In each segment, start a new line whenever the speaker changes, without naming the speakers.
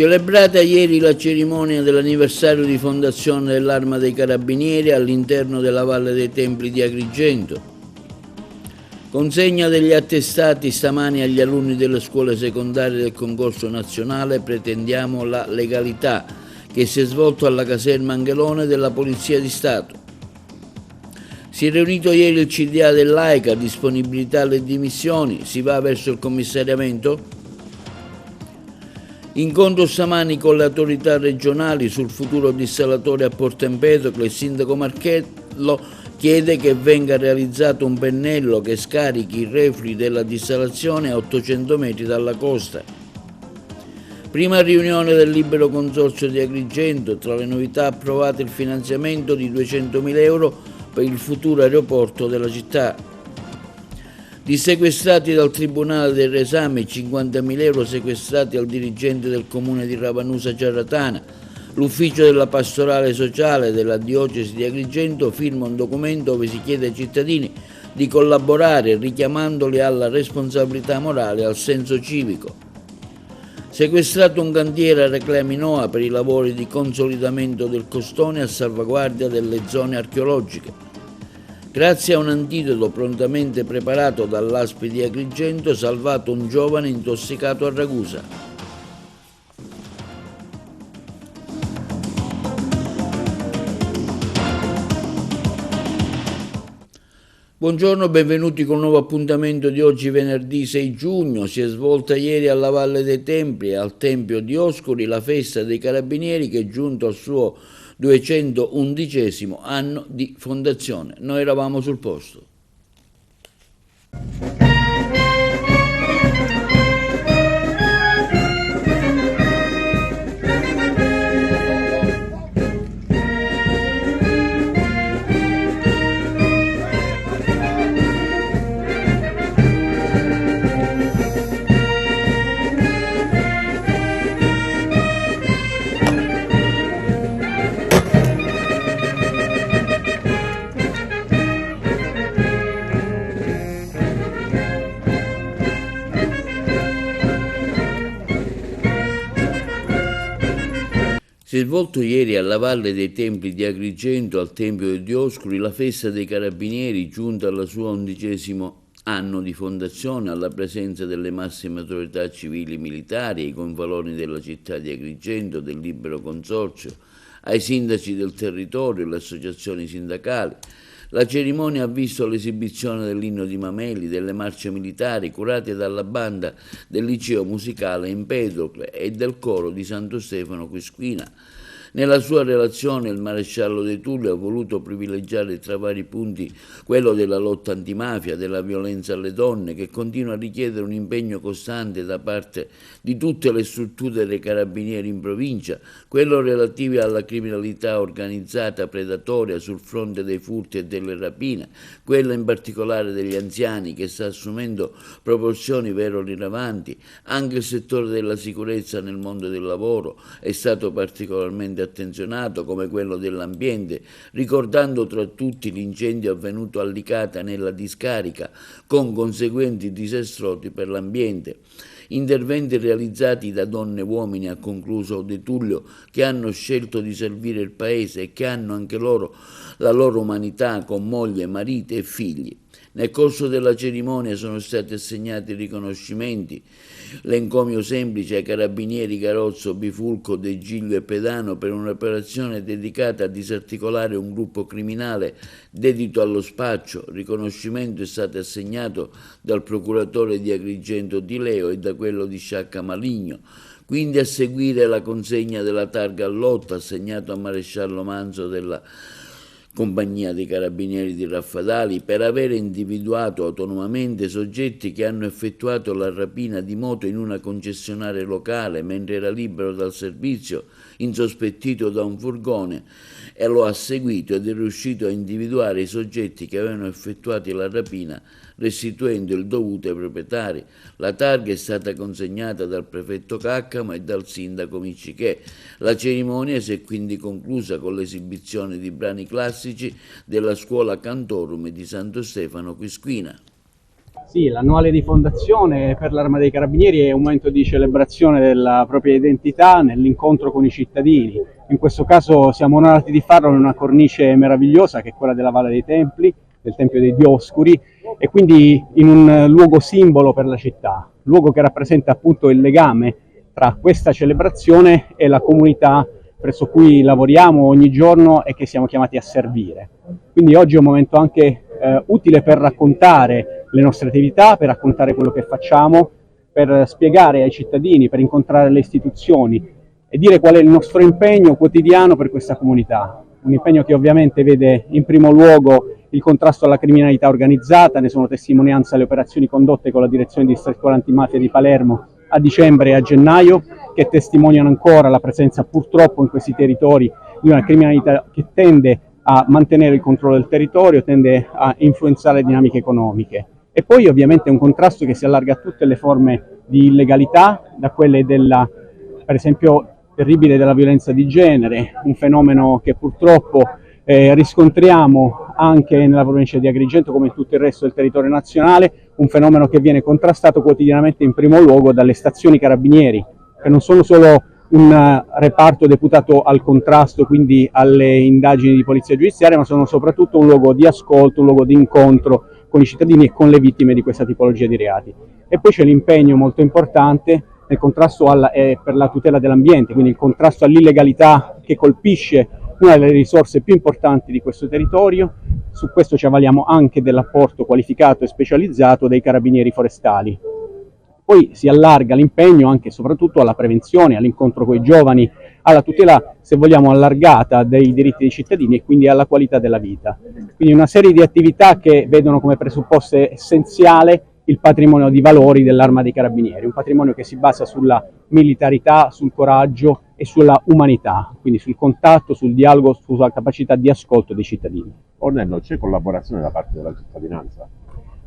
Celebrata ieri la cerimonia dell'anniversario di fondazione dell'Arma dei Carabinieri all'interno della Valle dei Templi di Agrigento. Consegna degli attestati stamani agli alunni delle scuole secondarie del concorso nazionale Pretendiamo la legalità, che si è svolto alla caserma Angelone della Polizia di Stato. Si è riunito ieri il CDA dell'AICA, disponibilità alle dimissioni, si va verso il commissariamento? Incontro stamani con le autorità regionali sul futuro dissalatore a Porto Empedocle. Il sindaco Marchello chiede che venga realizzato un pennello che scarichi i reflui della dissalazione a 800 metri dalla costa. Prima riunione del Libero Consorzio di Agrigento, tra le novità approvate il finanziamento di 200.000 euro per il futuro aeroporto della città. Dissequestrati dal Tribunale del Reesame 50.000 euro sequestrati al dirigente del comune di Ravanusa Cerratana. L'ufficio della pastorale sociale della diocesi di Agrigento firma un documento dove si chiede ai cittadini di collaborare richiamandoli alla responsabilità morale e al senso civico. Sequestrato un cantiere a Reclami Noa per i lavori di consolidamento del costone a salvaguardia delle zone archeologiche. Grazie a un antidoto prontamente preparato dall'ASP di Agrigento, salvato un giovane intossicato a Ragusa. Buongiorno, benvenuti con un nuovo appuntamento di oggi venerdì 6 giugno. Si è svolta ieri alla Valle dei Templi e al Tempio di Oscoli la festa dei Carabinieri che è giunto al suo 211° anno di fondazione. Noi eravamo sul posto. Si è svolto ieri alla Valle dei Templi di Agrigento, al Tempio di Dioscuri, la festa dei Carabinieri, giunta al suo 11° anno di fondazione, alla presenza delle massime autorità civili e militari, ai convalori della città di Agrigento, del Libero Consorzio, ai sindaci del territorio e alle associazioni sindacali. La cerimonia ha visto l'esibizione dell'inno di Mameli, delle marce militari curate dalla banda del liceo musicale Empedocle e del coro di Santo Stefano Quisquina. Nella sua relazione il maresciallo De Tullio ha voluto privilegiare tra vari punti quello della lotta antimafia, della violenza alle donne, che continua a richiedere un impegno costante da parte di tutte le strutture dei carabinieri in provincia, quello relativo alla criminalità organizzata predatoria sul fronte dei furti e delle rapine, quello in particolare degli anziani che sta assumendo proporzioni vero rilevanti. Anche il settore della sicurezza nel mondo del lavoro è stato particolarmente attenzionato, come quello dell'ambiente, ricordando tra tutti l'incendio avvenuto a Licata nella discarica con conseguenti disastri per l'ambiente. Interventi realizzati da donne e uomini, ha concluso De Tullio, che hanno scelto di servire il Paese e che hanno anche loro la loro umanità con moglie, mariti e figli. Nel corso della cerimonia sono stati assegnati riconoscimenti, l'encomio semplice ai carabinieri Carozzo, Bifulco, De Giglio e Pedano per un'operazione dedicata a disarticolare un gruppo criminale dedito allo spaccio. Il riconoscimento è stato assegnato dal procuratore di Agrigento Di Leo e da quello di Sciacca Maligno. Quindi a seguire la consegna della targa all'otto assegnato a maresciallo Manzo della Compagnia dei Carabinieri di Raffadali per aver individuato autonomamente soggetti che hanno effettuato la rapina di moto in una concessionaria locale mentre era libero dal servizio, insospettito da un furgone, e lo ha seguito ed è riuscito a individuare i soggetti che avevano effettuato la rapina, restituendo il dovuto ai proprietari. La targa è stata consegnata dal prefetto Caccamo e dal sindaco Miccichè. La cerimonia si è quindi conclusa con l'esibizione di brani classici della scuola Cantorum di Santo Stefano Quisquina.
Sì, l'annuale di fondazione per l'Arma dei Carabinieri è un momento di celebrazione della propria identità nell'incontro con i cittadini. In questo caso siamo onorati di farlo in una cornice meravigliosa che è quella della Valle dei Templi, del Tempio dei Dioscuri, e quindi in un luogo simbolo per la città, luogo che rappresenta appunto il legame tra questa celebrazione e la comunità presso cui lavoriamo ogni giorno e che siamo chiamati a servire. Quindi oggi è un momento anche utile per raccontare le nostre attività, per raccontare quello che facciamo, per spiegare ai cittadini, per incontrare le istituzioni e dire qual è il nostro impegno quotidiano per questa comunità. Un impegno che ovviamente vede in primo luogo il contrasto alla criminalità organizzata, ne sono testimonianza le operazioni condotte con la Direzione Distrettuale Antimafia di Palermo a dicembre e a gennaio, che testimoniano ancora la presenza purtroppo in questi territori di una criminalità che tende a mantenere il controllo del territorio, tende a influenzare le dinamiche economiche. E poi ovviamente un contrasto che si allarga a tutte le forme di illegalità, da quelle della, per esempio, terribile della violenza di genere, un fenomeno che purtroppo riscontriamo anche nella provincia di Agrigento come in tutto il resto del territorio nazionale, un fenomeno che viene contrastato quotidianamente in primo luogo dalle stazioni carabinieri, che non sono solo un reparto deputato al contrasto, quindi alle indagini di polizia giudiziaria, ma sono soprattutto un luogo di ascolto, un luogo di incontro con i cittadini e con le vittime di questa tipologia di reati. E poi c'è l'impegno molto importante nel contrasto per la tutela dell'ambiente, quindi il contrasto all'illegalità che colpisce una delle risorse più importanti di questo territorio. Su questo ci avvaliamo anche dell'apporto qualificato e specializzato dei carabinieri forestali. Poi si allarga l'impegno anche e soprattutto alla prevenzione, all'incontro con i giovani, alla tutela, se vogliamo, allargata dei diritti dei cittadini e quindi alla qualità della vita. Quindi una serie di attività che vedono come presupposto essenziale il patrimonio di valori dell'Arma dei Carabinieri, un patrimonio che si basa sulla militarità, sul coraggio e sulla umanità, quindi sul contatto, sul dialogo, sulla capacità di ascolto dei cittadini.
Ornello, c'è collaborazione da parte della cittadinanza?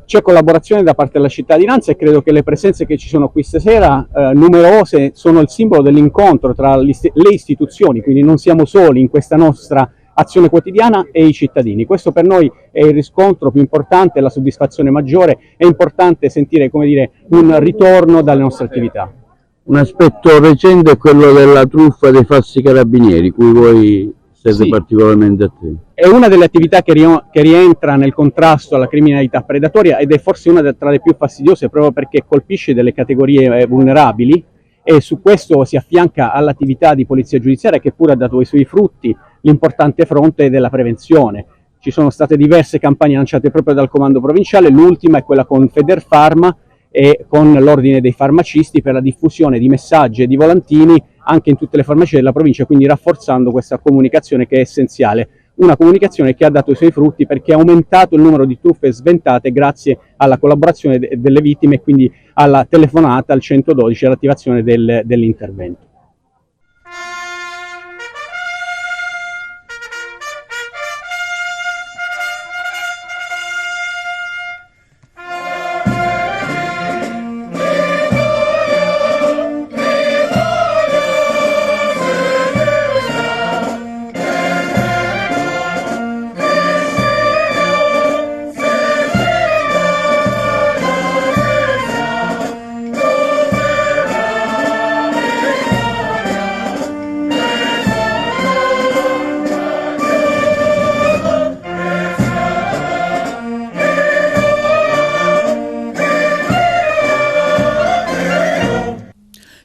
C'è collaborazione da parte della cittadinanza e credo che le presenze che ci sono qui stasera, numerose, sono il simbolo dell'incontro tra le istituzioni, quindi non siamo soli in questa nostra azione quotidiana e i cittadini. Questo per noi è il riscontro più importante, la soddisfazione maggiore. È importante sentire, come dire, un ritorno dalle nostre attività.
Un aspetto recente è quello della truffa dei falsi carabinieri, cui voi siete particolarmente attenti.
È una delle attività che rientra nel contrasto alla criminalità predatoria ed è forse una tra le più fastidiose proprio perché colpisce delle categorie vulnerabili, e su questo si affianca all'attività di polizia giudiziaria che pure ha dato i suoi frutti, l'importante fronte della prevenzione. Ci sono state diverse campagne lanciate proprio dal comando provinciale, l'ultima è quella con Federfarma e con l'ordine dei farmacisti per la diffusione di messaggi e di volantini anche in tutte le farmacie della provincia, quindi rafforzando questa comunicazione che è essenziale. Una comunicazione che ha dato i suoi frutti perché ha aumentato il numero di truffe sventate grazie alla collaborazione delle vittime e quindi alla telefonata al 112 e all'attivazione dell'intervento.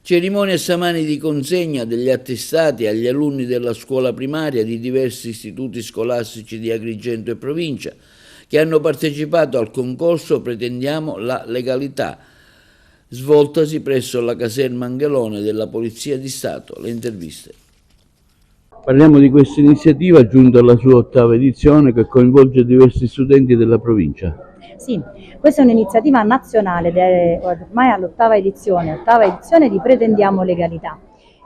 Cerimonia stamani di consegna degli attestati agli alunni della scuola primaria di diversi istituti scolastici di Agrigento e provincia che hanno partecipato al concorso Pretendiamo la legalità, svoltasi presso la caserma Angelone della Polizia di Stato. Le interviste. Parliamo di questa iniziativa giunta alla sua 8ª edizione che coinvolge diversi studenti della provincia.
Sì, questa è un'iniziativa nazionale, ormai all'8ª edizione di Pretendiamo Legalità.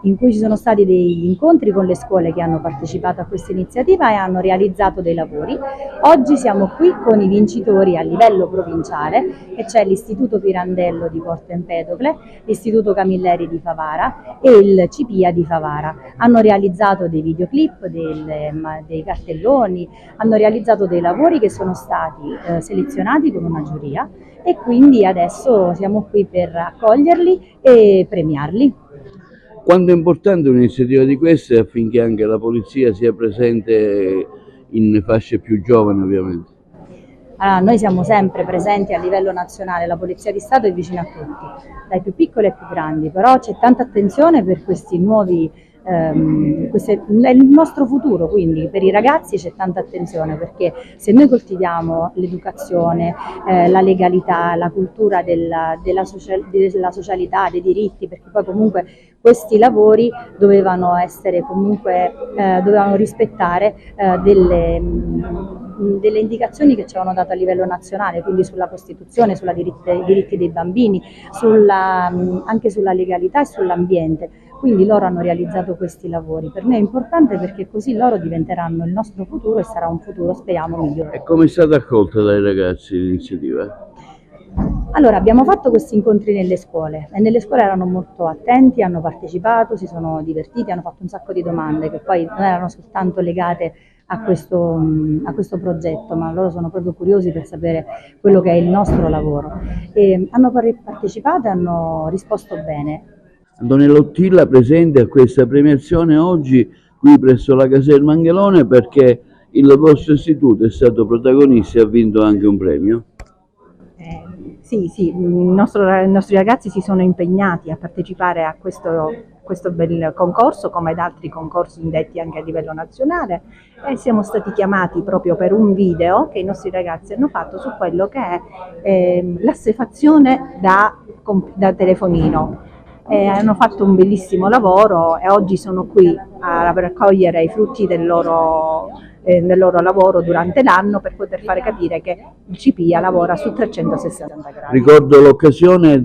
in cui ci sono stati degli incontri con le scuole che hanno partecipato a questa iniziativa e hanno realizzato dei lavori. Oggi siamo qui con i vincitori a livello provinciale, e c'è l'Istituto Pirandello di Porto Empedocle, l'Istituto Camilleri di Favara e il CIPIA di Favara. Hanno realizzato dei videoclip, dei cartelloni, hanno realizzato dei lavori che sono stati selezionati con una giuria, e quindi adesso siamo qui per accoglierli e premiarli.
Quanto è importante un'iniziativa di queste affinché anche la polizia sia presente in fasce più giovani, ovviamente?
Allora, noi siamo sempre presenti a livello nazionale, la Polizia di Stato è vicina a tutti, dai più piccoli ai più grandi, però c'è tanta attenzione per questi nuovi, questo è il nostro futuro, quindi per i ragazzi c'è tanta attenzione, perché se noi coltiviamo l'educazione, la legalità, la cultura della socialità, dei diritti, perché poi comunque questi lavori dovevano essere comunque, dovevano rispettare delle indicazioni che ci avevano dato a livello nazionale, quindi sulla Costituzione, sulla diritti dei bambini, anche sulla legalità e sull'ambiente. Quindi loro hanno realizzato questi lavori. Per noi è importante perché così loro diventeranno il nostro futuro e sarà un futuro, speriamo, migliore.
E come è stata accolta dai ragazzi l'iniziativa?
Allora, abbiamo fatto questi incontri nelle scuole e nelle scuole erano molto attenti, hanno partecipato, si sono divertiti, hanno fatto un sacco di domande che poi non erano soltanto legate a questo progetto, ma loro sono proprio curiosi per sapere quello che è il nostro lavoro. E hanno partecipato e hanno risposto bene.
Antonella Ottilla presente a questa premiazione oggi qui presso la caserma Angelone, perché il vostro istituto è stato protagonista e ha vinto anche un premio.
Sì, i nostri ragazzi si sono impegnati a partecipare a questo bel concorso, come ad altri concorsi indetti anche a livello nazionale, e siamo stati chiamati proprio per un video che i nostri ragazzi hanno fatto su quello che è l'assuefazione da telefonino. Hanno fatto un bellissimo lavoro e oggi sono qui a raccogliere i frutti del loro lavoro durante l'anno, per poter fare capire che il CIPIA lavora su 360 gradi.
Ricordo l'occasione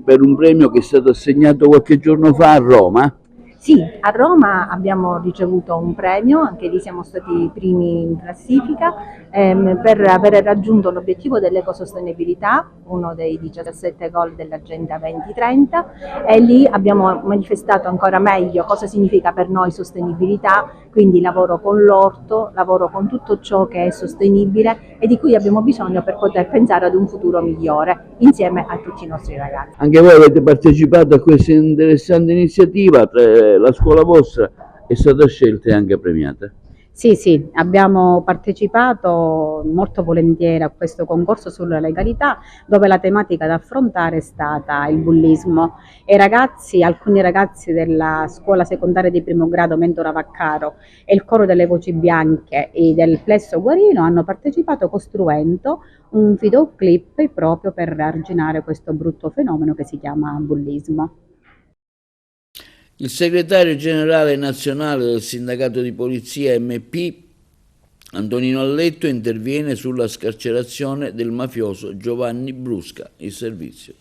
per un premio che è stato assegnato qualche giorno fa a Roma.
Sì, a Roma abbiamo ricevuto un premio, anche lì siamo stati primi in classifica, per aver raggiunto l'obiettivo dell'ecosostenibilità, uno dei 17 goal dell'Agenda 2030, e lì abbiamo manifestato ancora meglio cosa significa per noi sostenibilità, quindi lavoro con l'orto, lavoro con tutto ciò che è sostenibile e di cui abbiamo bisogno per poter pensare ad un futuro migliore insieme a tutti i nostri ragazzi.
Anche voi avete partecipato a questa interessante iniziativa, la scuola vostra è stata scelta e anche premiata.
Sì, abbiamo partecipato molto volentieri a questo concorso sulla legalità, dove la tematica da affrontare è stata il bullismo, e alcuni ragazzi della scuola secondaria di primo grado Mentora Vaccaro e il coro delle voci bianche e del Plesso Guarino hanno partecipato costruendo un videoclip proprio per arginare questo brutto fenomeno che si chiama bullismo.
Il segretario generale nazionale del sindacato di polizia MP, Antonino Alletto, interviene sulla scarcerazione del mafioso Giovanni Brusca. Il servizio.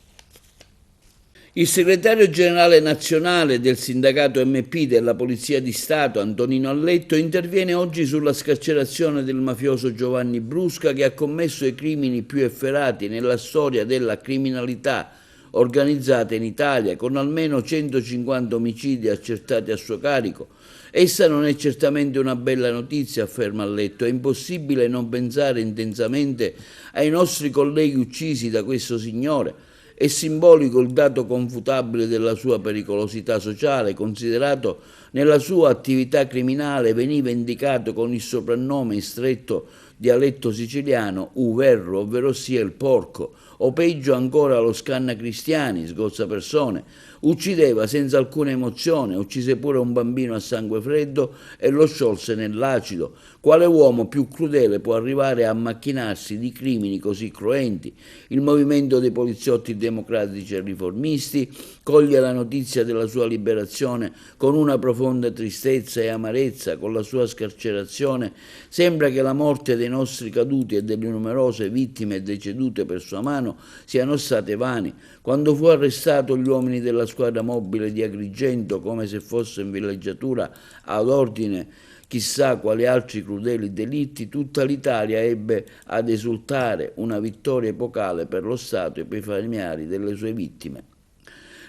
Il segretario generale nazionale del sindacato MP della Polizia di Stato, Antonino Alletto, interviene oggi sulla scarcerazione del mafioso Giovanni Brusca, che ha commesso i crimini più efferati nella storia della criminalità organizzata in Italia, con almeno 150 omicidi accertati a suo carico. Essa non è certamente una bella notizia, afferma Alletto. È impossibile non pensare intensamente ai nostri colleghi uccisi da questo signore. È simbolico il dato confutabile della sua pericolosità sociale, considerato nella sua attività criminale veniva indicato con il soprannome in stretto dialetto siciliano Uverro, ovvero sia il porco, o peggio ancora lo scanna cristiani, sgozza persone. Uccideva senza alcuna emozione, uccise pure un bambino a sangue freddo e lo sciolse nell'acido. Quale uomo più crudele può arrivare a macchinarsi di crimini così cruenti? Il movimento dei poliziotti democratici e riformisti coglie la notizia della sua liberazione con una profonda tristezza e amarezza. Con la sua scarcerazione sembra che la morte dei nostri caduti e delle numerose vittime decedute per sua mano quotidiano siano state vane. Quando fu arrestato gli uomini della squadra mobile di Agrigento, come se fosse in villeggiatura ad ordine chissà quali altri crudeli delitti, tutta l'Italia ebbe ad esultare, una vittoria epocale per lo Stato e per i familiari delle sue vittime.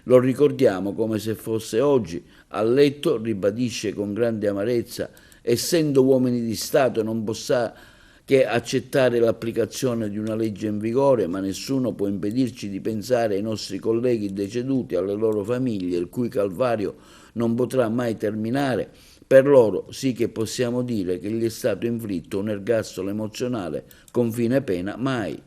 Lo ricordiamo come se fosse oggi. A letto ribadisce con grande amarezza: essendo uomini di Stato non possa che accettare l'applicazione di una legge in vigore, ma nessuno può impedirci di pensare ai nostri colleghi deceduti, alle loro famiglie, il cui calvario non potrà mai terminare. Per loro sì che possiamo dire che gli è stato inflitto un ergastolo emozionale con fine pena mai.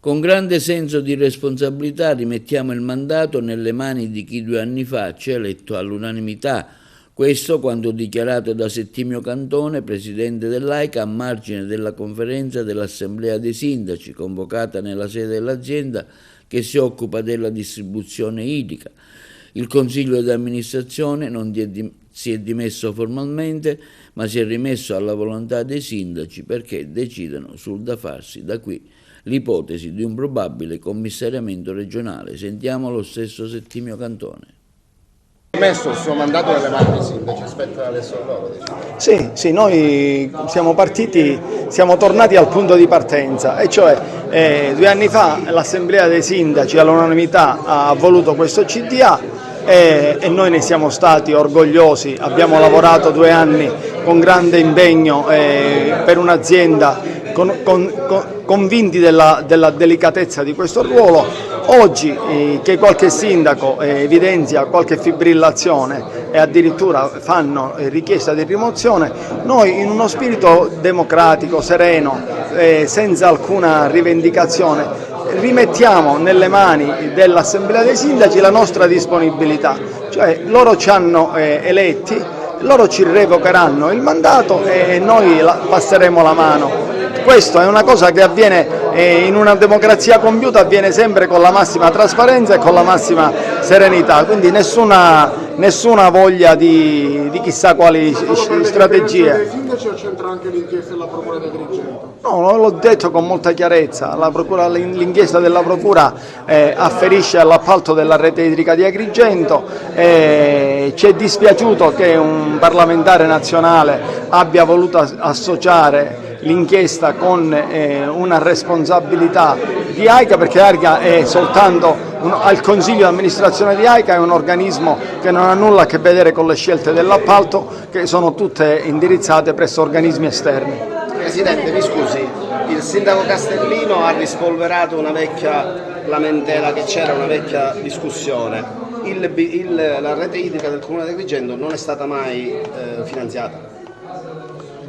Con grande senso di responsabilità rimettiamo il mandato nelle mani di chi 2 anni fa ci ha eletto all'unanimità. Questo quando dichiarato da Settimio Cantone, presidente dell'AICA, a margine della conferenza dell'Assemblea dei Sindaci, convocata nella sede dell'azienda che si occupa della distribuzione idrica. Il Consiglio di amministrazione non si è dimesso formalmente, ma si è rimesso alla volontà dei sindaci perché decidano sul da farsi da qui l'ipotesi di un probabile commissariamento regionale. Sentiamo lo stesso Settimio Cantone.
Ha messo il suo mandato nelle mani dei sindaci, aspetta adesso loro.
Sì, noi siamo partiti, siamo tornati al punto di partenza, e cioè 2 anni fa l'Assemblea dei Sindaci all'unanimità ha voluto questo CDA e noi ne siamo stati orgogliosi. Abbiamo lavorato 2 anni con grande impegno per un'azienda, convinti della delicatezza di questo ruolo. Oggi che qualche sindaco evidenzia qualche fibrillazione e addirittura fanno richiesta di rimozione, noi in uno spirito democratico, sereno, senza alcuna rivendicazione, rimettiamo nelle mani dell'Assemblea dei Sindaci la nostra disponibilità, cioè loro ci hanno eletti, loro ci revocheranno il mandato e noi passeremo la mano. Questo è una cosa che avviene in una democrazia compiuta, avviene sempre con la massima trasparenza e con la massima serenità, quindi nessuna voglia di chissà quali strategie.
I sindaci o c'entra anche l'inchiesta della Procura di Agrigento?
No, l'ho detto con molta chiarezza, l'inchiesta della Procura afferisce all'appalto della rete idrica di Agrigento, ci è dispiaciuto che un parlamentare nazionale abbia voluto associare l'inchiesta con una responsabilità di AICA, perché AICA è soltanto al Consiglio di amministrazione di AICA, è un organismo che non ha nulla a che vedere con le scelte dell'appalto, che sono tutte indirizzate presso organismi esterni.
Presidente, mi scusi, il sindaco Castellino ha rispolverato una vecchia lamentela che c'era, una vecchia discussione. La rete idrica del Comune di Agrigento non è stata mai finanziata.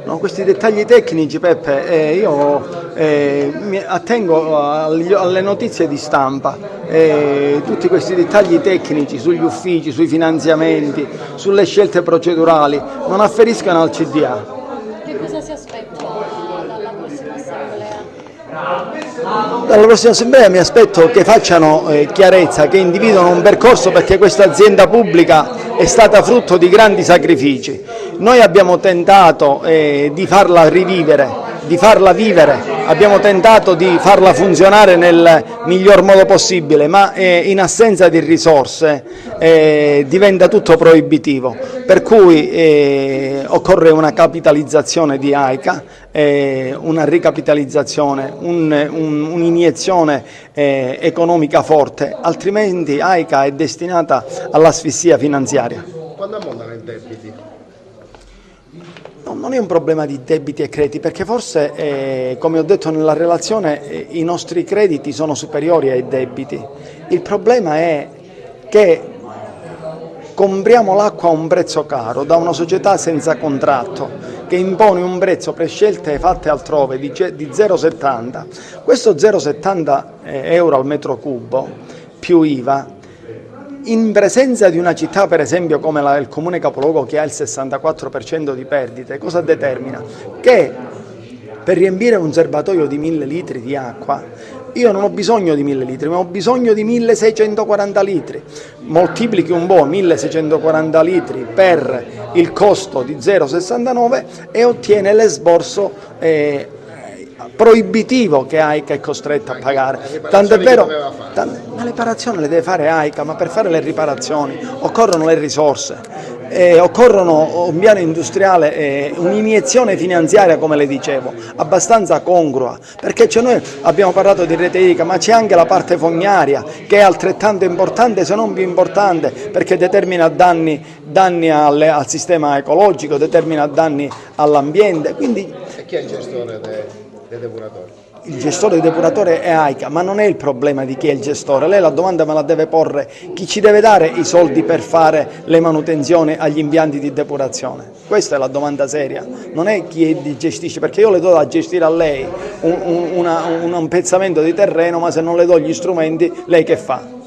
No, questi dettagli tecnici, Peppe, io mi attengo alle notizie di stampa, tutti questi dettagli tecnici sugli uffici, sui finanziamenti, sulle scelte procedurali non afferiscono al CDA.
Che cosa si aspetta dalla prossima assemblea?
Dalla prossima assemblea mi aspetto che facciano chiarezza, che individuino un percorso, perché questa azienda pubblica è stata frutto di grandi sacrifici. Noi abbiamo tentato di farla rivivere, di farla vivere, abbiamo tentato di farla funzionare nel miglior modo possibile, ma in assenza di risorse diventa tutto proibitivo, per cui occorre una capitalizzazione di AICA, una ricapitalizzazione, un'iniezione economica forte, altrimenti AICA è destinata all'asfissia finanziaria.
Quando ammontano i debiti?
No, non è un problema di debiti e crediti, perché forse, come ho detto nella relazione, i nostri crediti sono superiori ai debiti. Il problema è che compriamo l'acqua a un prezzo caro da una società senza contratto, che impone un prezzo per scelte fatte altrove di 0,70. Questo 0,70 euro al metro cubo più IVA, in presenza di una città per esempio come il comune capoluogo, che ha il 64% di perdite, cosa determina? Che per riempire un serbatoio di 1000 litri di acqua io non ho bisogno di 1000 litri, ma ho bisogno di 1640 litri. Moltiplichi un po' 1640 litri per il costo di 0,69 e ottiene l'esborso proibitivo che AICA è costretta a pagare. Tanto è vero, la riparazione le deve fare AICA, ma per fare le riparazioni occorrono le risorse. Occorrono un piano industriale e un'iniezione finanziaria, come le dicevo, abbastanza congrua, perché noi abbiamo parlato di rete idrica, ma c'è anche la parte fognaria che è altrettanto importante, se non più importante, perché determina danni al sistema ecologico, determina danni all'ambiente. Quindi,
e chi è il gestore dei depuratori?
Il gestore del depuratore è AICA, ma non è il problema di chi è il gestore. Lei la domanda me la deve porre: chi ci deve dare i soldi per fare le manutenzioni agli impianti di depurazione? Questa è la domanda seria, non è chi gestisce, perché io le do da gestire a lei un pezzamento di terreno, ma se non le do gli strumenti, lei che fa?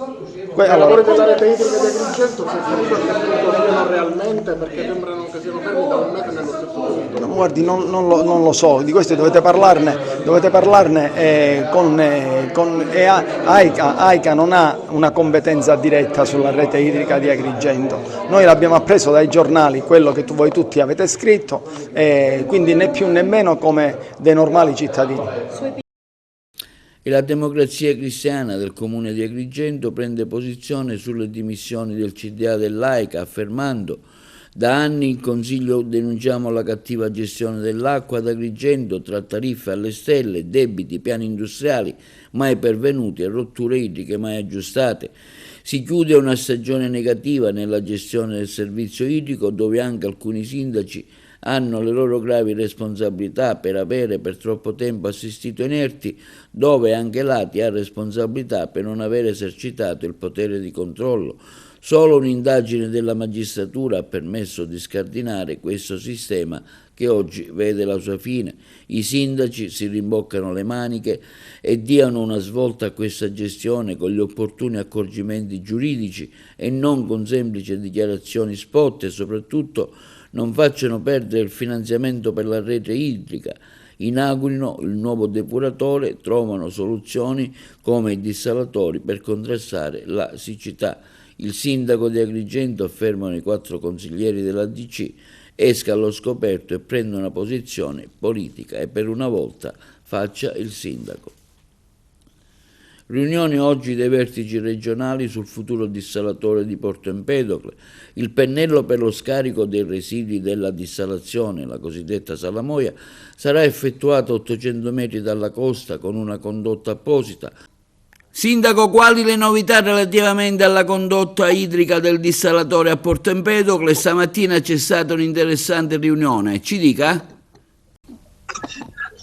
I lavori della rete idrica di Agrigento si è capito a che punto siano realmente, perché sembrano che siano fermi da un mese nello stesso punto.
No, guardi, non lo so, di questo dovete parlarne con AICA non ha una competenza diretta sulla rete idrica di Agrigento. Noi l'abbiamo appreso dai giornali, quello che voi tutti avete scritto, quindi né più né meno come dei normali cittadini.
E la Democrazia Cristiana del Comune di Agrigento prende posizione sulle dimissioni del CDA dell'AICA, affermando: da anni in Consiglio denunciamo la cattiva gestione dell'acqua ad Agrigento, tra tariffe alle stelle, debiti, piani industriali mai pervenuti e rotture idriche mai aggiustate. Si chiude una stagione negativa nella gestione del servizio idrico, dove anche alcuni sindaci hanno le loro gravi responsabilità per avere per troppo tempo assistito inerti, dove anche l'ATI ha responsabilità per non aver esercitato il potere di controllo. Solo un'indagine della magistratura ha permesso di scardinare questo sistema che oggi vede la sua fine. I sindaci si rimboccano le maniche e diano una svolta a questa gestione con gli opportuni accorgimenti giuridici e non con semplici dichiarazioni spot, e soprattutto non facciano perdere il finanziamento per la rete idrica, inaugurino il nuovo depuratore, trovano soluzioni come i dissalatori per contrastare la siccità. Il sindaco di Agrigento, affermano i 4 consiglieri della DC, esca allo scoperto e prenda una posizione politica e per una volta faccia il sindaco. Riunione oggi dei vertici regionali sul futuro dissalatore di Porto Empedocle. Il pennello per lo scarico dei residui della dissalazione, la cosiddetta salamoia, sarà effettuato a 800 metri dalla costa con una condotta apposita. Sindaco, quali le novità relativamente alla condotta idrica del dissalatore a Porto Empedocle? Stamattina c'è stata un'interessante riunione, ci dica?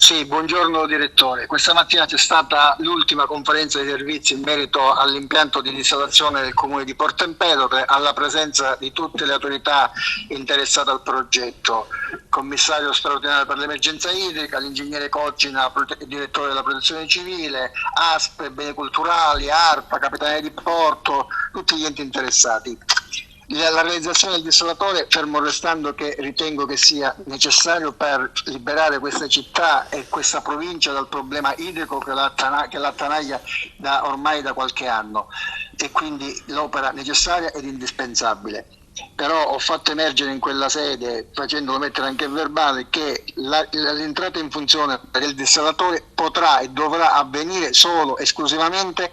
Sì, buongiorno direttore. Questa mattina c'è stata l'ultima conferenza di servizi in merito all'impianto di dissalazione del comune di Porto Empedocle, alla presenza di tutte le autorità interessate al progetto: commissario straordinario per l'emergenza idrica, l'ingegnere Coggina, direttore della protezione civile, ASP, beni culturali, ARPA, capitaneria di porto, tutti gli enti interessati. La realizzazione del dissalatore, fermo restando che ritengo che sia necessario per liberare questa città e questa provincia dal problema idrico che l'attanaglia ormai da qualche anno, e quindi l'opera necessaria ed indispensabile. Però ho fatto emergere in quella sede, facendolo mettere anche in verbale, che l'entrata in funzione del dissalatore potrà e dovrà avvenire solo esclusivamente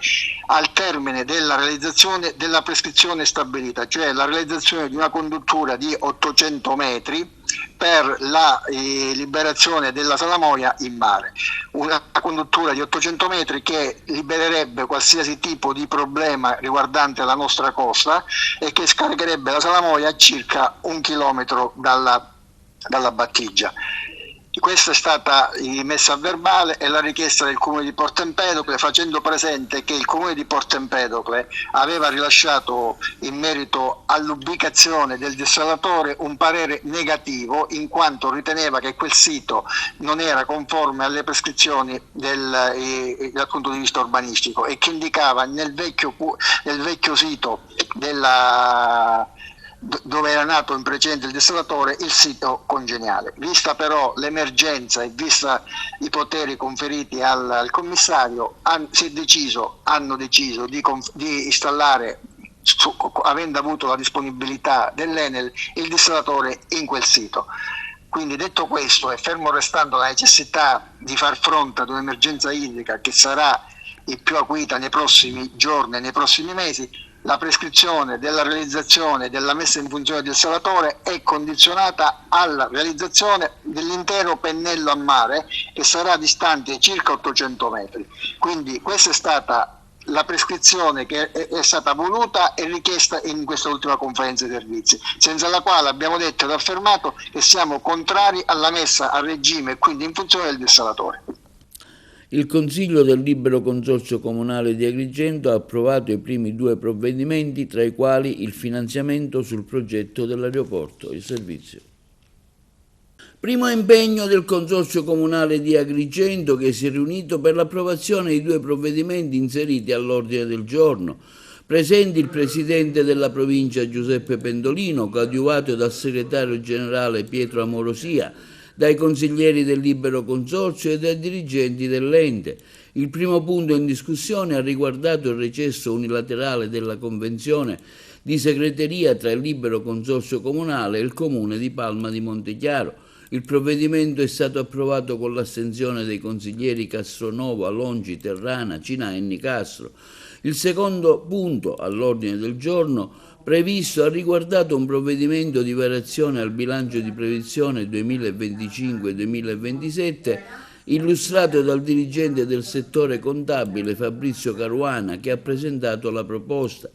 al termine della realizzazione della prescrizione stabilita, cioè la realizzazione di una conduttura di 800 metri per la liberazione della salamoia in mare. Una conduttura di 800 metri che libererebbe qualsiasi tipo di problema riguardante la nostra costa e che scaricherebbe la salamoia a circa 1 chilometro dalla battigia. Questa è stata messa a verbale e la richiesta del Comune di Porto Empedocle, facendo presente che il Comune di Porto Empedocle aveva rilasciato in merito all'ubicazione del dissalatore un parere negativo, in quanto riteneva che quel sito non era conforme alle prescrizioni dal punto di vista urbanistico, e che indicava nel vecchio sito dove era nato in precedenza il dissalatore il sito congeniale. Vista però l'emergenza e vista i poteri conferiti al commissario, hanno deciso di installare, avendo avuto la disponibilità dell'Enel, il dissalatore in quel sito. Quindi, detto questo, e fermo restando la necessità di far fronte ad un'emergenza idrica che sarà il più acuita nei prossimi giorni e nei prossimi mesi, la prescrizione della realizzazione e della messa in funzione del salatore è condizionata alla realizzazione dell'intero pennello a mare, che sarà distante circa 800 metri. Quindi questa è stata la prescrizione che è stata voluta e richiesta in questa ultima conferenza di servizi, senza la quale abbiamo detto ed affermato che siamo contrari alla messa a regime e quindi in funzione del dessalatore.
Il Consiglio del Libero Consorzio Comunale di Agrigento ha approvato i primi 2 provvedimenti, tra i quali il finanziamento sul progetto dell'aeroporto, il servizio. Primo impegno del Consorzio Comunale di Agrigento, che si è riunito per l'approvazione di 2 provvedimenti inseriti all'ordine del giorno. Presenti il Presidente della Provincia Giuseppe Pendolino, coadiuvato dal Segretario Generale Pietro Amorosia, dai consiglieri del Libero Consorzio e dai dirigenti dell'ente. Il primo punto in discussione ha riguardato il recesso unilaterale della convenzione di segreteria tra il Libero Consorzio Comunale e il Comune di Palma di Montechiaro. Il provvedimento è stato approvato con l'astensione dei consiglieri Castronovo, Alongi, Terrana, Cinà e Nicastro. Il secondo punto all'ordine del giorno previsto ha riguardato un provvedimento di variazione al bilancio di previsione 2025-2027 illustrato dal dirigente del settore contabile Fabrizio Caruana, che ha presentato la proposta.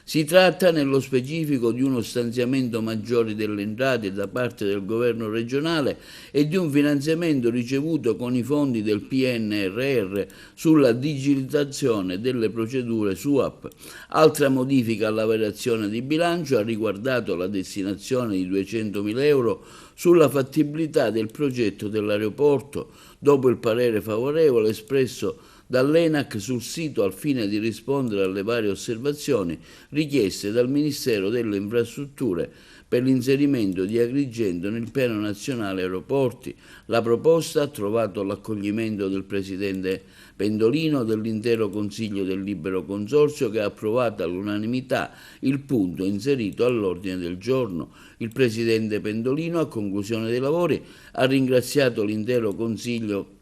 Si tratta nello specifico di uno stanziamento maggiore delle entrate da parte del governo regionale e di un finanziamento ricevuto con i fondi del PNRR sulla digitalizzazione delle procedure SUAP. Altra modifica alla variazione di bilancio ha riguardato la destinazione di 200.000 euro sulla fattibilità del progetto dell'aeroporto, dopo il parere favorevole espresso dall'ENAC sul sito al fine di rispondere alle varie osservazioni richieste dal Ministero delle Infrastrutture per l'inserimento di Agrigento nel Piano Nazionale Aeroporti. La proposta ha trovato l'accoglimento del Presidente Pendolino, dell'intero Consiglio del Libero Consorzio, che ha approvato all'unanimità il punto inserito all'ordine del giorno. Il Presidente Pendolino, a conclusione dei lavori, ha ringraziato l'intero Consiglio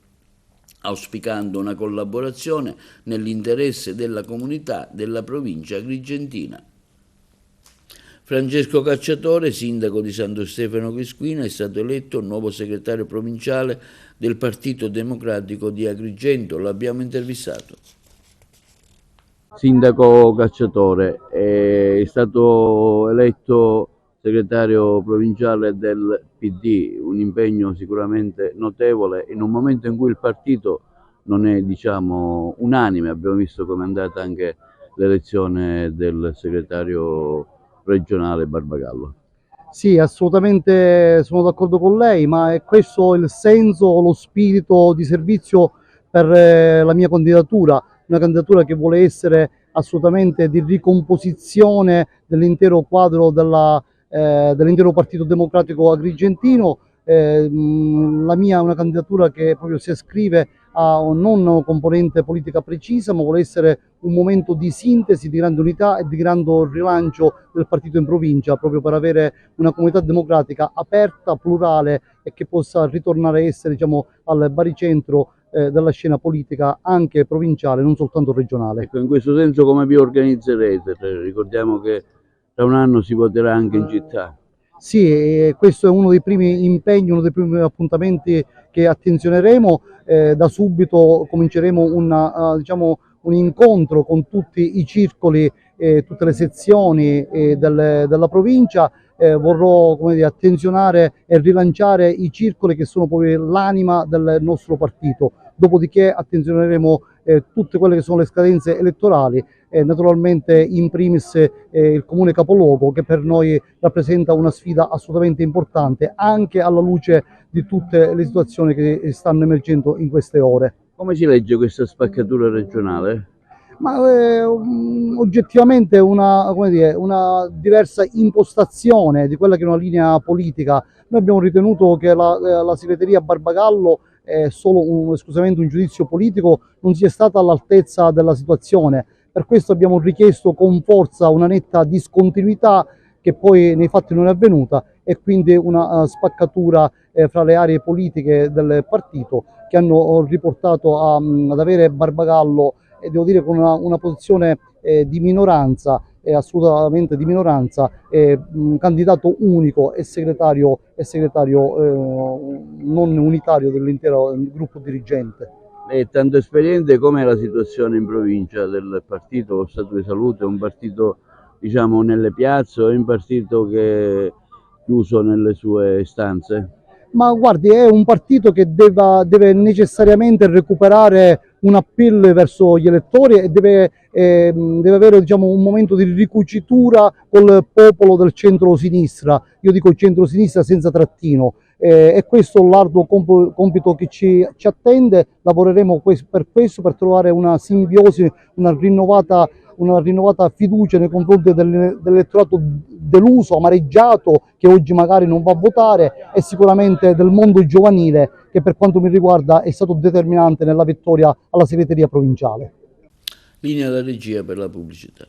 auspicando una collaborazione nell'interesse della comunità della provincia agrigentina. Francesco Cacciatore, sindaco di Santo Stefano Quisquina, è stato eletto nuovo segretario provinciale del Partito Democratico di Agrigento. L'abbiamo intervistato. Sindaco Cacciatore, è stato eletto segretario provinciale del PD, un impegno sicuramente notevole in un momento in cui il partito non è, diciamo, unanime. Abbiamo visto come è andata anche l'elezione del segretario regionale Barbagallo.
Sì, assolutamente sono d'accordo con lei, ma è questo il senso, lo spirito di servizio per la mia candidatura, una candidatura che vuole essere assolutamente di ricomposizione dell'intero quadro dell'intero Partito Democratico agrigentino. La mia è una candidatura che proprio si ascrive a non una componente politica precisa, ma vuole essere un momento di sintesi, di grande unità e di grande rilancio del partito in provincia, proprio per avere una comunità democratica aperta, plurale e che possa ritornare a essere, diciamo, al baricentro della scena politica anche provinciale, non soltanto regionale.
Ecco, in questo senso come vi organizzerete? Ricordiamo che tra un anno si voterà anche in città.
Sì, questo è uno dei primi impegni, uno dei primi appuntamenti che attenzioneremo. Da subito cominceremo un incontro con tutti i circoli, tutte le sezioni della provincia. Vorrò, come dire, attenzionare e rilanciare i circoli che sono proprio l'anima del nostro partito. Dopodiché attenzioneremo tutte quelle che sono le scadenze elettorali, naturalmente in primis il comune capoluogo, che per noi rappresenta una sfida assolutamente importante anche alla luce di tutte le situazioni che stanno emergendo in queste ore.
Come si legge questa spaccatura regionale?
Ma oggettivamente una diversa impostazione di quella che è una linea politica. Noi abbiamo ritenuto che la segreteria Barbagallo, solo esclusivamente un giudizio politico, non sia stata all'altezza della situazione. Per questo abbiamo richiesto con forza una netta discontinuità, che poi nei fatti non è avvenuta, e quindi una spaccatura fra le aree politiche del partito che hanno riportato ad avere Barbagallo, e devo dire con una posizione di minoranza, assolutamente di minoranza, candidato unico e segretario non unitario dell'intero gruppo dirigente.
È tanto esperiente, com'è la situazione in provincia del partito? Lo Stato di Salute è un partito, diciamo, nelle piazze o è un partito che è chiuso nelle sue stanze?
Ma guardi, è un partito che deve necessariamente recuperare un appeal verso gli elettori e deve avere, diciamo, un momento di ricucitura col popolo del centro-sinistra. Io dico centro-sinistra senza trattino. E questo è l'arduo compito che ci attende. Lavoreremo per questo, per trovare una simbiosi, una rinnovata fiducia nei confronti dell'elettorato deluso, amareggiato, che oggi magari non va a votare, e sicuramente del mondo giovanile, che per quanto mi riguarda è stato determinante nella vittoria alla segreteria provinciale.
Linea alla regia per la pubblicità.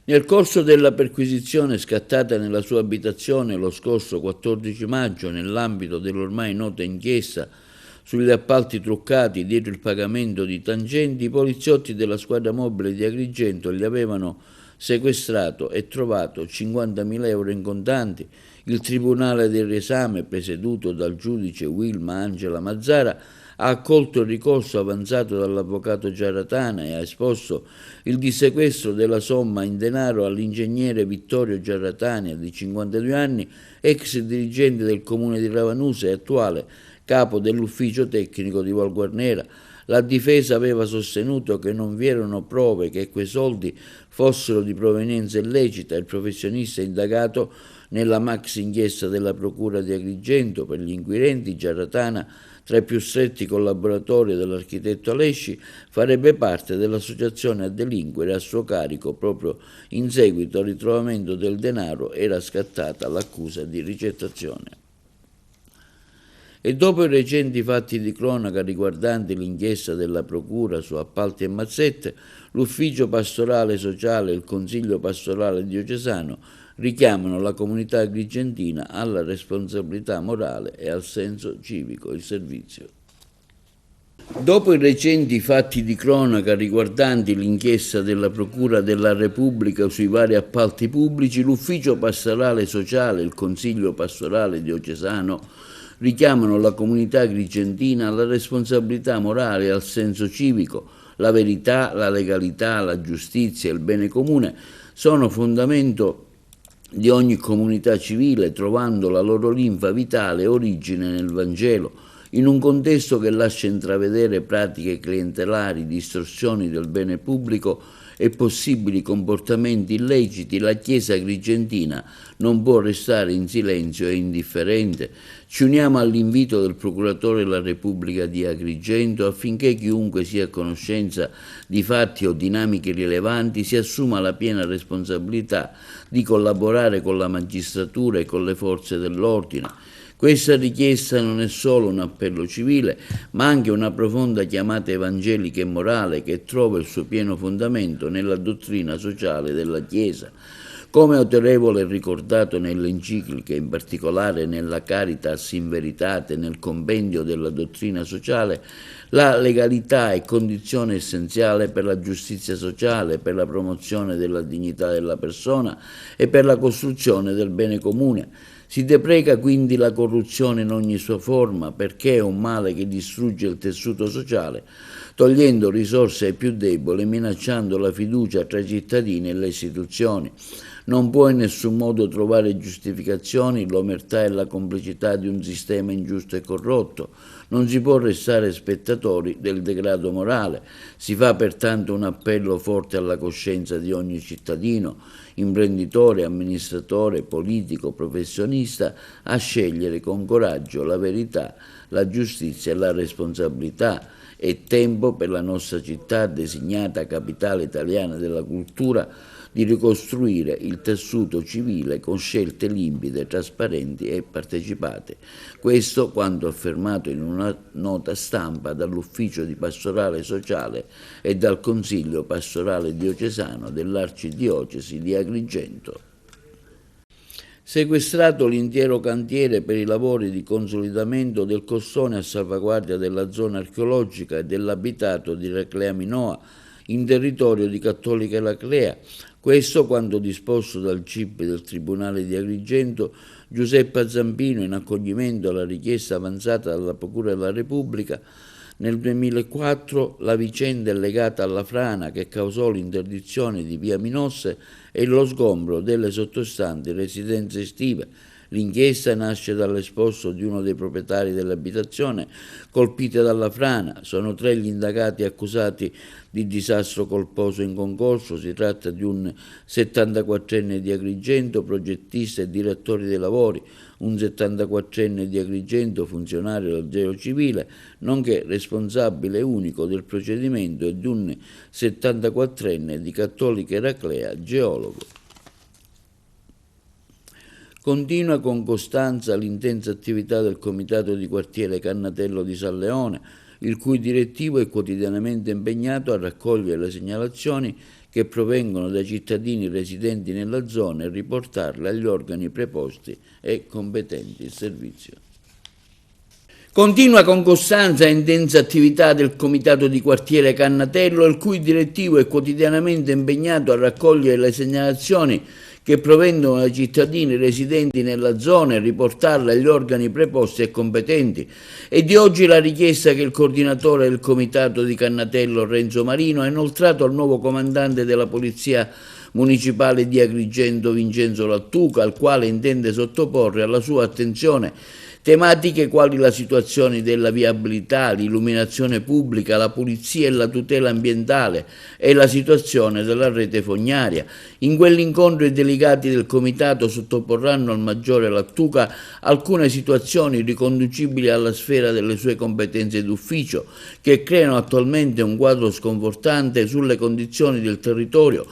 Nel corso della perquisizione scattata nella sua abitazione lo scorso 14 maggio, nell'ambito dell'ormai nota inchiesta sugli appalti truccati dietro il pagamento di tangenti, i poliziotti della squadra mobile di Agrigento gli avevano sequestrato e trovato 50.000 euro in contanti. Il Tribunale del riesame, presieduto dal giudice Wilma Angela Mazzara, ha accolto il ricorso avanzato dall'avvocato Giarratana e ha esposto il dissequestro della somma in denaro all'ingegnere Vittorio Giarratana, di 52 anni, ex dirigente del comune di Ravanusa e attuale capo dell'ufficio tecnico di Val Guarnera. La difesa aveva sostenuto che non vi erano prove che quei soldi fossero di provenienza illecita. Il professionista indagato nella maxi inchiesta della Procura di Agrigento per gli inquirenti, Giarratana, tra i più stretti collaboratori dell'architetto Alesci, farebbe parte dell'associazione a delinquere a suo carico. Proprio in seguito al ritrovamento del denaro era scattata l'accusa di ricettazione. E dopo i recenti fatti di cronaca riguardanti l'inchiesta della Procura su appalti e mazzette, l'Ufficio Pastorale Sociale e il Consiglio Pastorale Diocesano richiamano la comunità agrigentina alla responsabilità morale e al senso civico. Il servizio. Dopo i recenti fatti di cronaca riguardanti l'inchiesta della Procura della Repubblica sui vari appalti pubblici, l'Ufficio Pastorale Sociale e il Consiglio Pastorale Diocesano richiamano la comunità agrigentina alla responsabilità morale e al senso civico. La verità, la legalità, la giustizia e il bene comune sono fondamento di ogni comunità civile, trovando la loro linfa vitale e origine nel Vangelo. In un contesto che lascia intravedere pratiche clientelari, distorsioni del bene pubblico e possibili comportamenti illeciti, la Chiesa agrigentina non può restare in silenzio e indifferente. Ci uniamo all'invito del Procuratore della Repubblica di Agrigento affinché chiunque sia a conoscenza di fatti o dinamiche rilevanti si assuma la piena responsabilità di collaborare con la magistratura e con le forze dell'ordine. Questa richiesta non è solo un appello civile, ma anche una profonda chiamata evangelica e morale che trova il suo pieno fondamento nella dottrina sociale della Chiesa. Come autorevole ricordato nelle encicliche, in particolare nella Caritas in Veritate, nel compendio della dottrina sociale, la legalità è condizione essenziale per la giustizia sociale, per la promozione della dignità della persona e per la costruzione del bene comune. Si depreca quindi la corruzione in ogni sua forma, perché è un male che distrugge il tessuto sociale, togliendo risorse ai più deboli e minacciando la fiducia tra i cittadini e le istituzioni. Non può in nessun modo trovare giustificazioni l'omertà e la complicità di un sistema ingiusto e corrotto. Non si può restare spettatori del degrado morale. Si fa pertanto un appello forte alla coscienza di ogni cittadino, imprenditore, amministratore, politico, professionista, a scegliere con coraggio la verità, la giustizia e la responsabilità. È tempo per la nostra città, designata capitale italiana della cultura, di ricostruire il tessuto civile con scelte limpide, trasparenti e partecipate. Questo quanto affermato in una nota stampa dall'Ufficio di Pastorale Sociale e dal Consiglio Pastorale Diocesano dell'Arcidiocesi di Agrigento. Sequestrato l'intero cantiere per i lavori di consolidamento del costone a salvaguardia della zona archeologica e dell'abitato di Raclea Minoa in territorio di Cattolica Raclea. Questo quanto disposto dal CIP del Tribunale di Agrigento Giuseppe Zampino in accoglimento alla richiesta avanzata dalla Procura della Repubblica. Nel 2004 la vicenda è legata alla frana che causò l'interdizione di via Minosse e lo sgombro delle sottostanti residenze estive. L'inchiesta nasce dall'esposto di uno dei proprietari dell'abitazione colpite dalla frana. Sono 3 gli indagati accusati di disastro colposo in concorso. Si tratta di un 74enne di Agrigento, progettista e direttore dei lavori, un 74enne di Agrigento, funzionario del Geo Civile, nonché responsabile unico del procedimento, e di un 74enne di Cattolica Raclea, geologo. Continua con costanza l'intensa attività del Comitato di Quartiere Cannatello di San Leone, il cui direttivo è quotidianamente impegnato a raccogliere le segnalazioni che provengono dai cittadini residenti nella zona e riportarle agli organi preposti e competenti il servizio. Continua con costanza e intensa attività del Comitato di Quartiere Cannatello, il cui direttivo è quotidianamente impegnato a raccogliere le segnalazioni che provengono dai cittadini residenti nella zona e riportarle agli organi preposti e competenti. E di oggi la richiesta che il coordinatore del Comitato di Cannatello, Renzo Marino, ha inoltrato al nuovo comandante della Polizia Municipale di Agrigento, Vincenzo Lattuca, al quale intende sottoporre alla sua attenzione tematiche quali la situazione della viabilità, l'illuminazione pubblica, la pulizia e la tutela ambientale e la situazione della rete fognaria. In quell'incontro i delegati del Comitato sottoporranno al maggiore Lattuca alcune situazioni riconducibili alla sfera delle sue competenze d'ufficio, che creano attualmente un quadro sconfortante sulle condizioni del territorio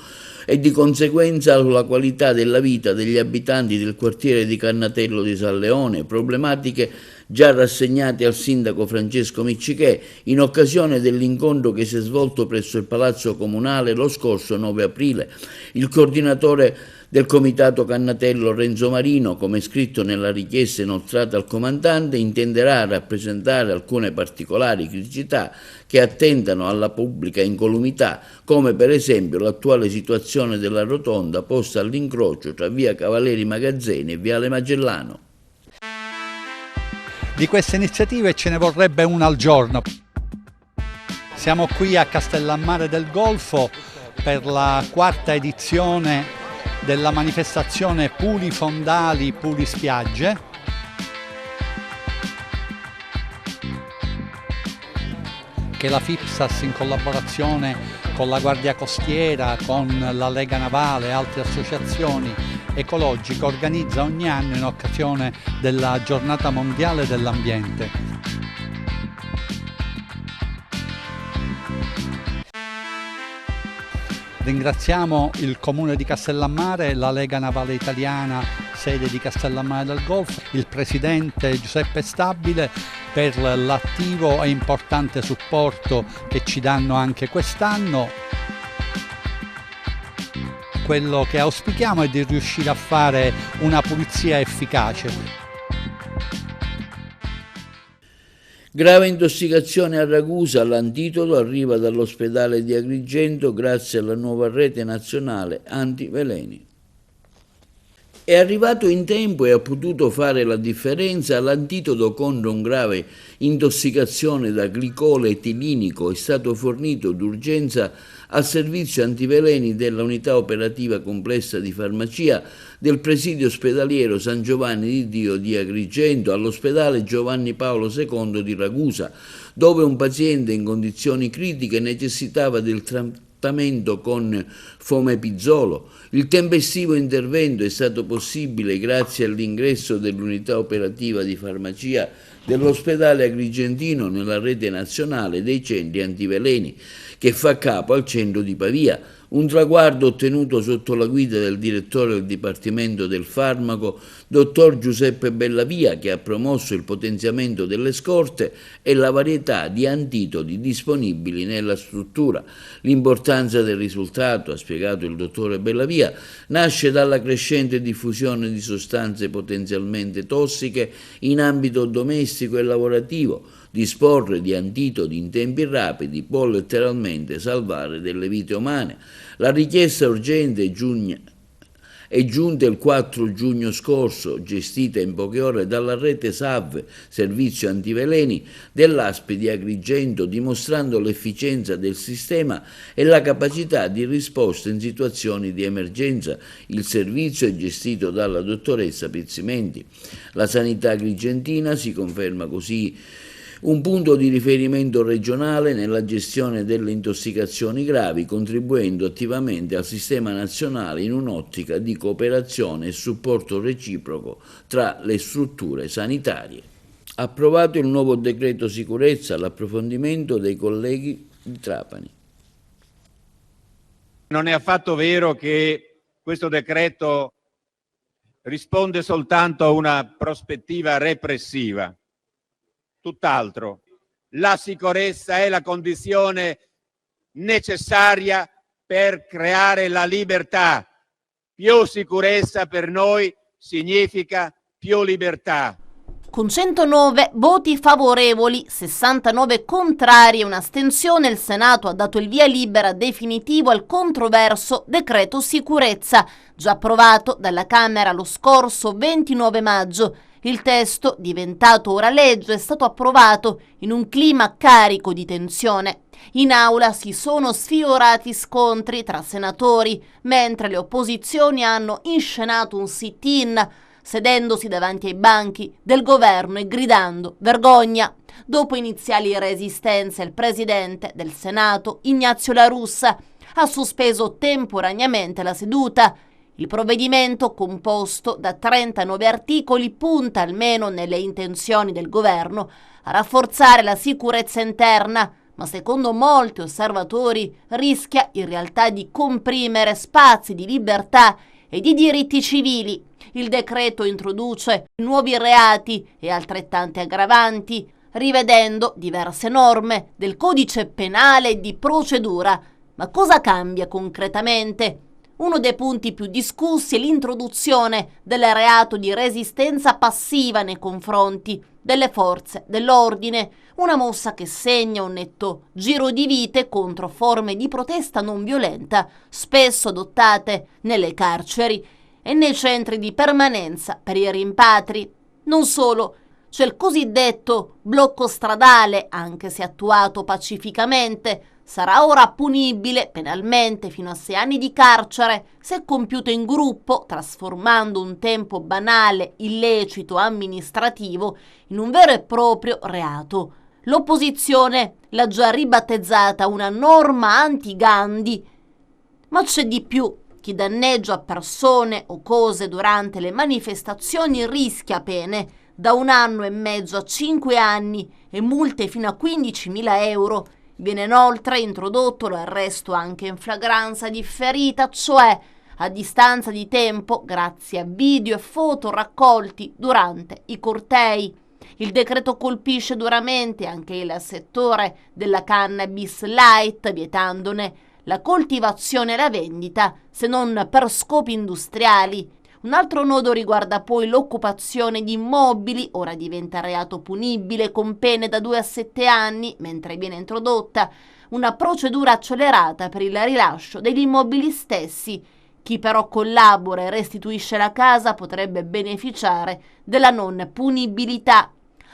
e di conseguenza sulla qualità della vita degli abitanti del quartiere di Cannatello di San Leone, problematiche già rassegnate al sindaco Francesco Miccichè in occasione dell'incontro che si è svolto presso il Palazzo Comunale lo scorso 9 aprile. Il coordinatore del Comitato Cannatello, Renzo Marino, come scritto nella richiesta inoltrata al comandante, intenderà rappresentare alcune particolari criticità che attentano alla pubblica incolumità, come per esempio l'attuale situazione della rotonda posta all'incrocio tra via Cavalieri Magazzini e viale Magellano.
Di queste iniziative ce ne vorrebbe una al giorno. Siamo qui a Castellammare del Golfo per la 4ª edizione della manifestazione Puli Fondali, Puli Spiagge, che la FIPSAS in collaborazione con la Guardia Costiera, con la Lega Navale e altre associazioni ecologiche organizza ogni anno in occasione della Giornata Mondiale dell'Ambiente. Ringraziamo il Comune di Castellammare, la Lega Navale Italiana, sede di Castellammare del Golfo, il Presidente Giuseppe Stabile per l'attivo e importante supporto che ci danno anche quest'anno. Quello che auspichiamo è di riuscire a fare una pulizia efficace.
Grave intossicazione a Ragusa, l'antidoto arriva dall'ospedale di Agrigento grazie alla nuova rete nazionale antiveleni. È arrivato in tempo e ha potuto fare la differenza. L'antidoto contro un grave intossicazione da glicole etilinico è stato fornito d'urgenza al servizio antiveleni della unità operativa complessa di farmacia del presidio ospedaliero San Giovanni di Dio di Agrigento all'ospedale Giovanni Paolo II di Ragusa, dove un paziente in condizioni critiche necessitava del trattamento con fomepizolo. Il tempestivo intervento è stato possibile grazie all'ingresso dell'unità operativa di farmacia dell'ospedale agrigentino nella rete nazionale dei centri antiveleni, che fa capo al centro di Pavia, un traguardo ottenuto sotto la guida del direttore del Dipartimento del Farmaco, dottor Giuseppe Bellavia, che ha promosso il potenziamento delle scorte e la varietà di antidoti disponibili nella struttura. L'importanza del risultato, ha spiegato il dottore Bellavia, nasce dalla crescente diffusione di sostanze potenzialmente tossiche in ambito domestico e lavorativo. Disporre di antidoti in tempi rapidi può letteralmente salvare delle vite umane. La richiesta urgente è giunta il 4 giugno scorso, gestita in poche ore dalla rete SAV, Servizio Antiveleni, dell'ASP di Agrigento, dimostrando l'efficienza del sistema e la capacità di risposta in situazioni di emergenza. Il servizio è gestito dalla dottoressa Pizzimenti. La sanità agrigentina si conferma così un punto di riferimento regionale nella gestione delle intossicazioni gravi, contribuendo attivamente al sistema nazionale in un'ottica di cooperazione e supporto reciproco tra le strutture sanitarie. Approvato il nuovo decreto sicurezza, l'approfondimento dei colleghi di Trapani.
Non è affatto vero che questo decreto risponde soltanto a una prospettiva repressiva. Tutt'altro, la sicurezza è la condizione necessaria per creare la libertà. Più sicurezza per noi significa più libertà.
Con 109 voti favorevoli, 69 contrari e un'astensione, il Senato ha dato il via libera definitivo al controverso decreto sicurezza, già approvato dalla Camera lo scorso 29 maggio. Il testo, diventato ora legge, è stato approvato in un clima carico di tensione. In aula si sono sfiorati scontri tra senatori, mentre le opposizioni hanno inscenato un sit-in, sedendosi davanti ai banchi del governo e gridando vergogna. Dopo iniziali resistenze, il presidente del Senato, Ignazio La Russa, ha sospeso temporaneamente la seduta. Il provvedimento, composto da 39 articoli, punta, almeno nelle intenzioni del governo, a rafforzare la sicurezza interna, ma secondo molti osservatori rischia in realtà di comprimere spazi di libertà e di diritti civili. Il decreto introduce nuovi reati e altrettante aggravanti, rivedendo diverse norme del codice penale e di procedura. Ma cosa cambia concretamente? Uno dei punti più discussi è l'introduzione del reato di resistenza passiva nei confronti delle forze dell'ordine, una mossa che segna un netto giro di vite contro forme di protesta non violenta, spesso adottate nelle carceri e nei centri di permanenza per i rimpatri. Non solo, c'è il cosiddetto blocco stradale, anche se attuato pacificamente, sarà ora punibile penalmente fino a 6 anni di carcere se compiuto in gruppo, trasformando un tempo banale, illecito, amministrativo in un vero e proprio reato. L'opposizione l'ha già ribattezzata una norma anti-Gandhi, ma c'è di più. Chi danneggia persone o cose durante le manifestazioni rischia pene da 1 anno e mezzo a 5 anni e multe fino a 15.000 euro. Viene inoltre introdotto l'arresto anche in flagranza differita, cioè a distanza di tempo, grazie a video e foto raccolti durante i cortei. Il decreto colpisce duramente anche il settore della cannabis light, vietandone la coltivazione e la vendita, se non per scopi industriali. Un altro nodo riguarda poi l'occupazione di immobili, ora diventa reato punibile con pene da 2 a 7 anni, mentre viene introdotta una procedura accelerata per il rilascio degli immobili stessi. Chi però collabora e restituisce la casa potrebbe beneficiare della non punibilità.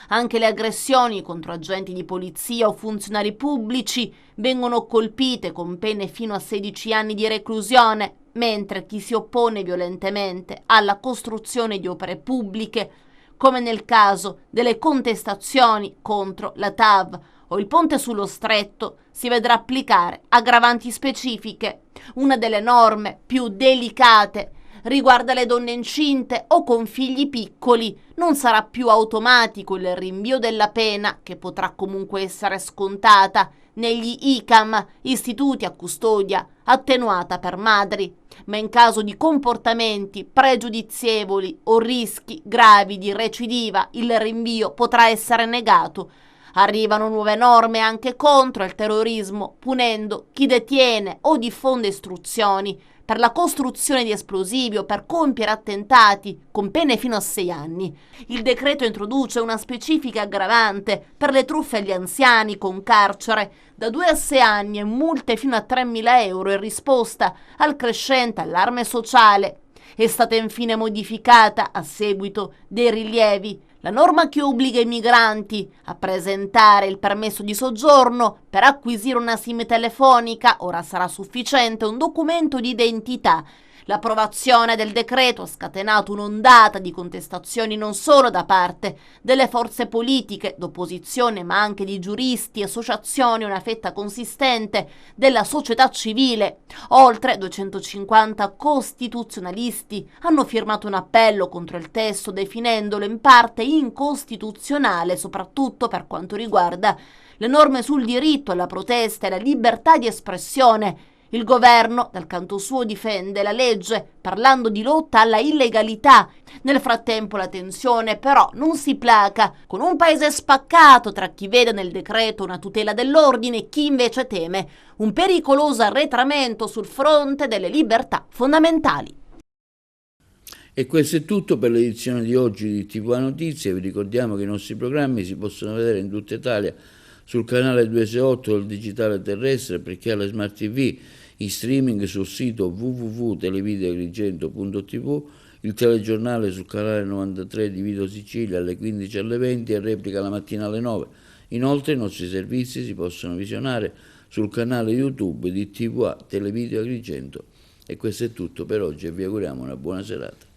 Anche le aggressioni contro agenti di polizia o funzionari pubblici vengono colpite con pene fino a 16 anni di reclusione, mentre chi si oppone violentemente alla costruzione di opere pubbliche, come nel caso delle contestazioni contro la TAV o il ponte sullo Stretto, si vedrà applicare aggravanti specifiche. Una delle norme più delicate riguarda le donne incinte o con figli piccoli. Non sarà più automatico il rinvio della pena, che potrà comunque essere scontata negli ICAM, istituti a custodia attenuata per madri, ma in caso di comportamenti pregiudizievoli o rischi gravi di recidiva il rinvio potrà essere negato. Arrivano nuove norme anche contro il terrorismo, punendo chi detiene o diffonde istruzioni per la costruzione di esplosivi o per compiere attentati, con pene fino a 6 anni. Il decreto introduce una specifica aggravante per le truffe agli anziani con carcere da 2 a 6 anni e multe fino a 3.000 euro in risposta al crescente allarme sociale. È stata infine modificata, a seguito dei rilievi, la norma che obbliga i migranti a presentare il permesso di soggiorno. Per acquisire una SIM telefonica ora sarà sufficiente un documento di identità. L'approvazione del decreto ha scatenato un'ondata di contestazioni non solo da parte delle forze politiche d'opposizione, ma anche di giuristi, associazioni e una fetta consistente della società civile. Oltre 250 costituzionalisti hanno firmato un appello contro il testo, definendolo in parte incostituzionale, soprattutto per quanto riguarda le norme sul diritto alla protesta e la libertà di espressione. Il governo, dal canto suo, difende la legge, parlando di lotta alla illegalità. Nel frattempo la tensione però non si placa, con un paese spaccato tra chi vede nel decreto una tutela dell'ordine e chi invece teme un pericoloso arretramento sul fronte delle libertà fondamentali.
E questo è tutto per l'edizione di oggi di TV Notizie. Vi ricordiamo che i nostri programmi si possono vedere in tutta Italia sul canale 268 del digitale terrestre, perché alla Smart TV, in streaming sul sito www.televideoagrigento.tv, il telegiornale sul canale 93 di Video Sicilia alle 15 alle 20 e replica la mattina alle 9. Inoltre i nostri servizi si possono visionare sul canale YouTube di TVA Televideo Agrigento. E questo è tutto per oggi e vi auguriamo una buona serata.